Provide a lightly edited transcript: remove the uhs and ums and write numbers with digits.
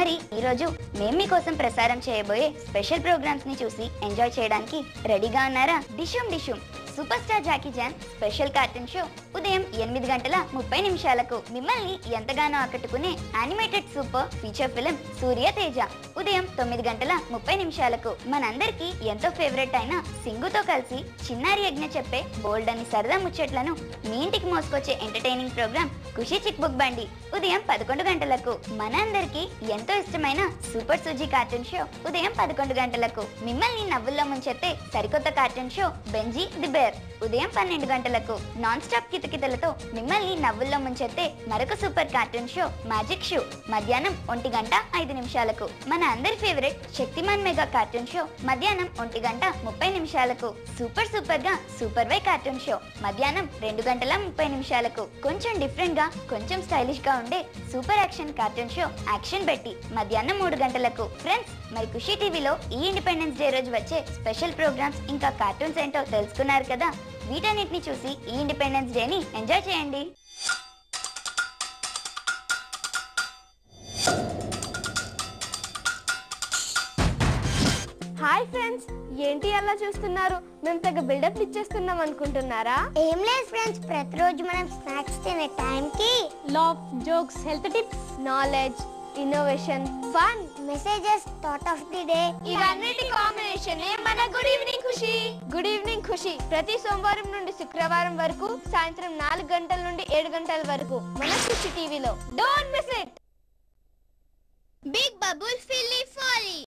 మరి ఈ రోజు మేము మీకోసం ప్రసారం చేయబోయే స్పెషల్ ప్రోగ్రామ్స్ ని చూసి ఎంజాయ్ చేయడానికి రెడీగా ఉన్నారా? Dishum Dishum super star Jackie Chan special cartoon show ఉదయం 8:30 మిమ్మల్ని ఎంతగానో ఆకట్టుకునే animated super feature film Surya Teja ఉదయం 9:30 మనందరికీ ఎంతో ఫేవరెట్ అయిన సింగుతో కలిసి చిన్నారి యజ్ఞ చెప్పే బోల్డ్ అని సరదా ముచ్చట్లను మీ ఇంటికి మోసుకొచ్చే ఎంటర్టైనింగ్ ప్రోగ్రామ్ ఖుషి చిక్ బుక్ బండి ఉదయం 11 మనందరికీ ఎంతో ఇష్టమైన సూపర్ సూజీ కార్టూన్ షో ఉదయం 11 మిమ్మల్ని నవ్వుల్లో ముంచెత్తే సరికొత్త cartoon show Benji the bear ఉదయం 12 నాన్ స్టాప్ కితకితలతో మిమ్మల్ని నవ్వుల్లో ముంచెత్తే మరొక super cartoon show magic show మధ్యాహ్నం 1:05 మన అందరి favourite Shaktimaan mega cartoon show మధ్యాహ్నం 1:30 సూపర్ గా సూపర్ వై కార్టూన్ షో మధ్యాహ్నం 2:30 కొంచెం డిఫరెంట్ గా కొంచెం స్టైలిష్ గా ఉండే super action cartoon show action బెట్టి మధ్యాహ్నం 3 ఫ్రెండ్స్, మరి ఖుషి టీవీలో ఈ ఇండిపెండెన్స్ డే రోజు వచ్చే స్పెషల్ ప్రోగ్రామ్స్ ఇంకా కార్టూన్స్ ఏంటో తెలుసుకున్నారు కదా. వీటన్నిటిని చూసి ఈ ఇండిపెండెన్స్ డేని ఎంజాయ్ చేయండి. హాయ్ ఫ్రెండ్స్, ఏంటి అలా చూస్తున్నారు? మేము తెగ బిల్డప్ ఇచ్చేస్తున్నాం అనుకుంటున్నారా? ఏం లేదు ఫ్రెండ్స్, ప్రతిరోజు మనం స్నాక్స్ తినే టైంకి laugh, jokes, health tips, knowledge, innovation, fun, messages, thought of the day, ఇవన్నిటి కాంబినేషన్ మన గుడ్ ఈవినింగ్ ఖుషి. గుడ్ ఈవినింగ్ ఖుషి ప్రతి సోమవారం నుండి శుక్రవారం వరకు సాయంత్రం 4 గంటల నుండి 7 గంటల వరకు మన ఖుషి టీవీలో. Don't miss it. Big bubble filly folly.